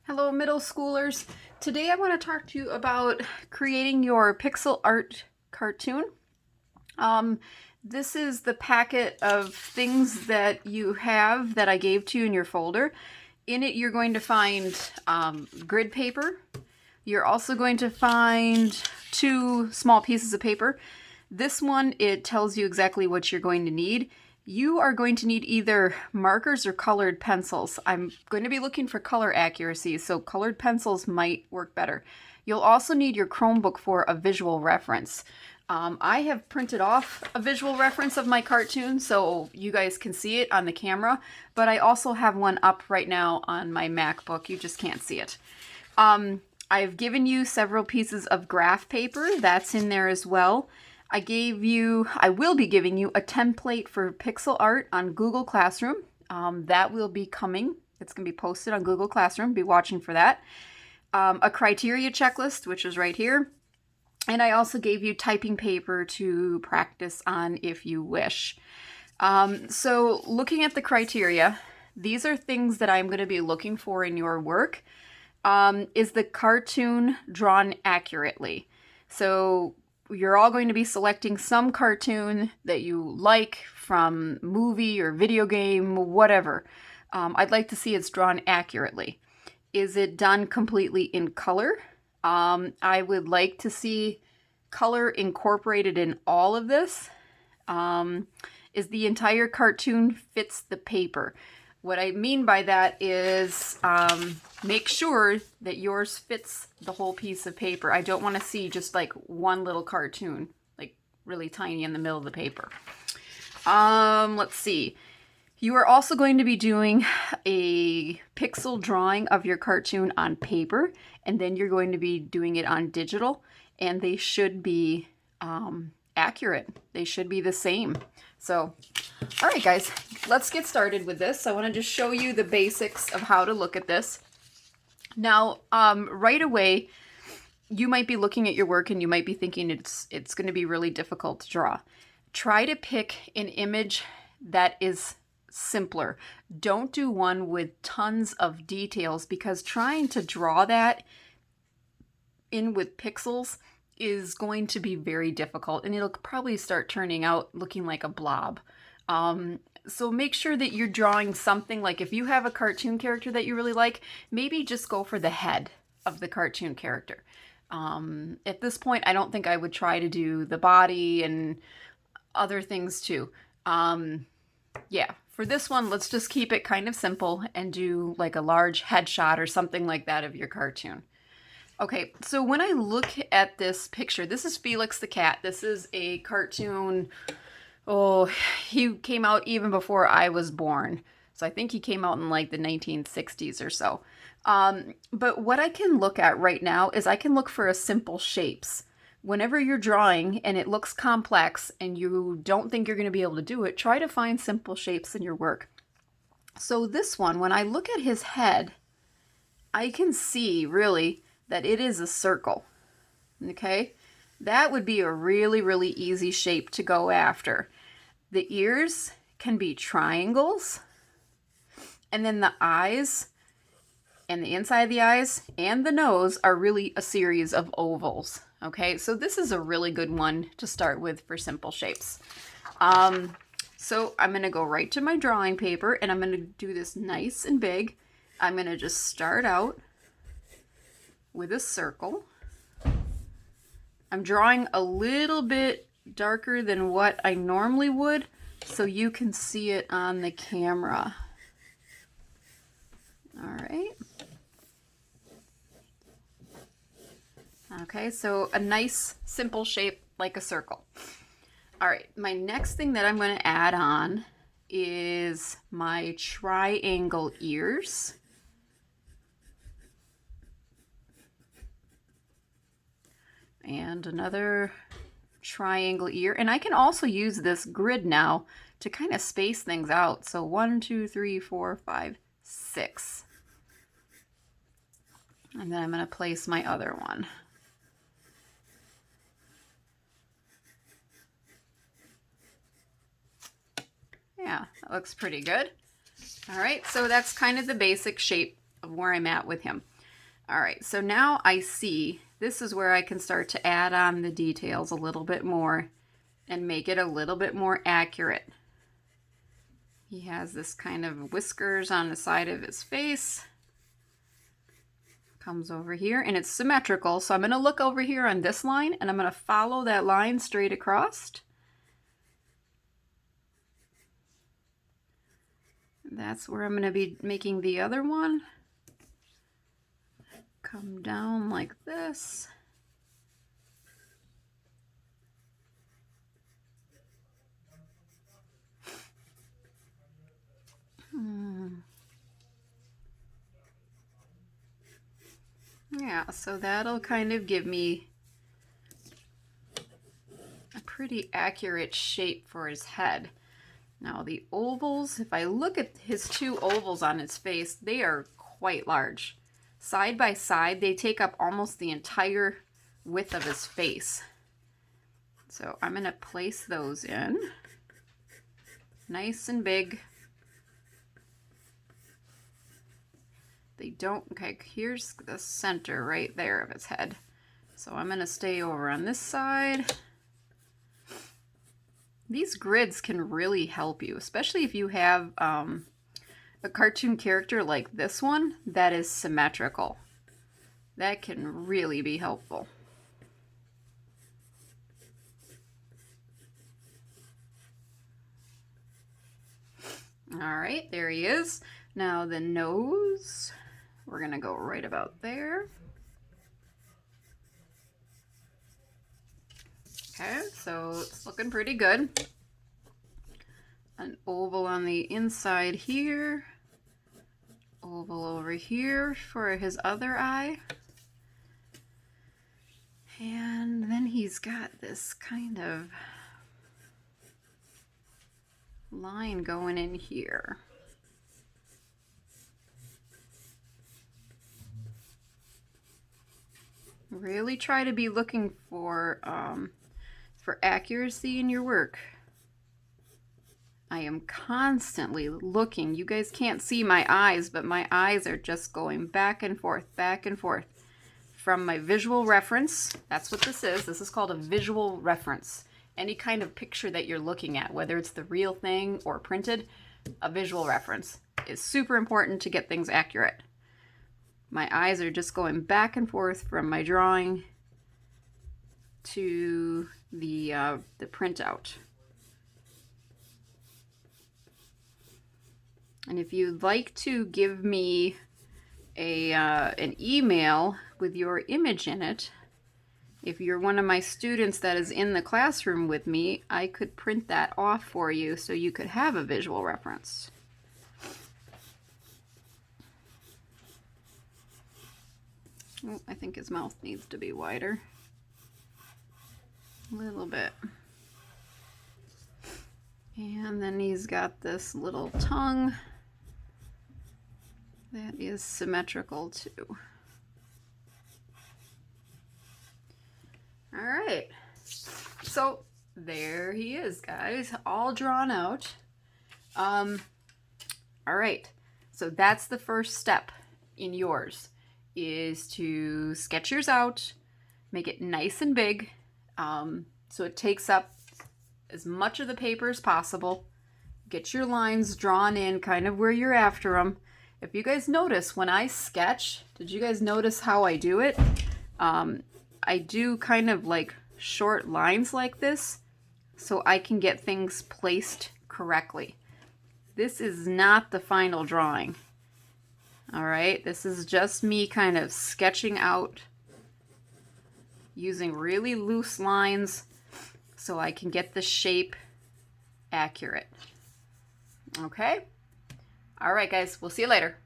Hello, middle schoolers. Today I want to talk to you about creating your pixel art cartoon. Um, this is the packet of things that you have that I gave to you in your folder. In it, you're going to find grid paper. You're also going to find two small pieces of paper. This one, it tells you exactly what you're going to need. You are going to need either markers or colored pencils. I'm going to be looking for color accuracy, so colored pencils might work better. You'll also need your Chromebook for a visual reference. I have printed off a visual reference of my cartoon so you guys can see it on the camera, but I also have one up right now on my MacBook. You just can't see it. I've given you several pieces of graph paper. That's in there as well. I will be giving you a template for pixel art on Google Classroom. That will be coming. It's going to be posted on Google Classroom. Be watching for that. A criteria checklist, which is right here. And I also gave you typing paper to practice on if you wish. So looking at the criteria, these are things that I'm going to be looking for in your work. Is the cartoon drawn accurately? So you're all going to be selecting some cartoon that you like from movie or video game, whatever. I'd like to see it's drawn accurately. Is it done completely in color? I would like to see color incorporated in all of this. Is the entire cartoon fits the paper? What I mean by that is make sure that yours fits the whole piece of paper. I don't want to see just like one little cartoon, like really tiny in the middle of the paper. Let's see. You are also going to be doing a pixel drawing of your cartoon on paper, and then you're going to be doing it on digital, and they should be accurate. They should be the same. So, all right, guys, let's get started with this. I want to just show you the basics of how to look at this. Now, right away, you might be looking at your work and you might be thinking it's going to be really difficult to draw. Try to pick an image that is simpler. Don't do one with tons of details, because trying to draw that in with pixels is going to be very difficult, and it'll probably start turning out looking like a blob. So make sure that you're drawing something like, if you have a cartoon character that you really like, maybe just go for the head of the cartoon character. At this point, I don't think I would try to do the body and other things too. Yeah, for this one, let's just keep it kind of simple and do like a large headshot or something like that of your cartoon. Okay, so when I look at this picture, this is Felix the cat. This is a cartoon. Oh, he came out even before I was born. So I think he came out in like the 1960s or so. But what I can look at right now is I can look for a simple shapes. Whenever you're drawing and it looks complex and you don't think you're going to be able to do it, try to find simple shapes in your work. So this one, when I look at his head, I can see really that it is a circle. Okay? That would be a really, really easy shape to go after. The ears can be triangles, and then the eyes and the inside of the eyes and the nose are really a series of ovals. Okay, so this is a really good one to start with for simple shapes. So I'm going to go right to my drawing paper, and I'm going to do this nice and big. I'm going to just start out with a circle. I'm drawing a little bit darker than what I normally would, so you can see it on the camera. All right. Okay, so a nice simple shape like a circle. All right, my next thing that I'm going to add on is my triangle ears. And another triangle ear. And I can also use this grid now to kind of space things out. So 1, 2, 3, 4, 5, 6. And then I'm going to place my other one. Yeah, that looks pretty good. All right, so that's kind of the basic shape of where I'm at with him. All right, so now I see this is where I can start to add on the details a little bit more and make it a little bit more accurate. He has this kind of whiskers on the side of his face. Comes over here and it's symmetrical. So I'm going to look over here on this line and I'm going to follow that line straight across. That's where I'm going to be making the other one. Come down like this. Yeah, so that'll kind of give me a pretty accurate shape for his head. Now the ovals, if I look at his two ovals on his face, they are quite large. Side by side, they take up almost the entire width of his face. So I'm going to place those in. Nice and big. They don't, okay, here's the center right there of his head. So I'm going to stay over on this side. These grids can really help you, especially if you have a cartoon character like this one that is symmetrical. That can really be helpful. All right, there he is. Now the nose, we're gonna go right about there. Okay, so it's looking pretty good. An oval on the inside here. Oval over here for his other eye. And then he's got this kind of line going in here. Really try to be looking for accuracy in your work. I am constantly looking. You guys can't see my eyes, but my eyes are just going back and forth from my visual reference. That's what this is. This is called a visual reference. Any kind of picture that you're looking at, whether it's the real thing or printed, a visual reference is super important to get things accurate. My eyes are just going back and forth from my drawing to the printout. And if you'd like to give me an email with your image in it, if you're one of my students that is in the classroom with me, I could print that off for you so you could have a visual reference. Oh, I think his mouth needs to be wider. A little bit. And then he's got this little tongue that is symmetrical too. All right, so there he is, guys, all drawn out. All right, so that's the first step in yours, is to sketch yours out, make it nice and big, so it takes up as much of the paper as possible. Get your lines drawn in kind of where you're after them. If you guys notice when I sketch, did you guys notice how I do it? I do kind of like short lines like this so I can get things placed correctly. This is not the final drawing. All right, this is just me kind of sketching out using really loose lines so I can get the shape accurate. Okay? All right, guys, we'll see you later.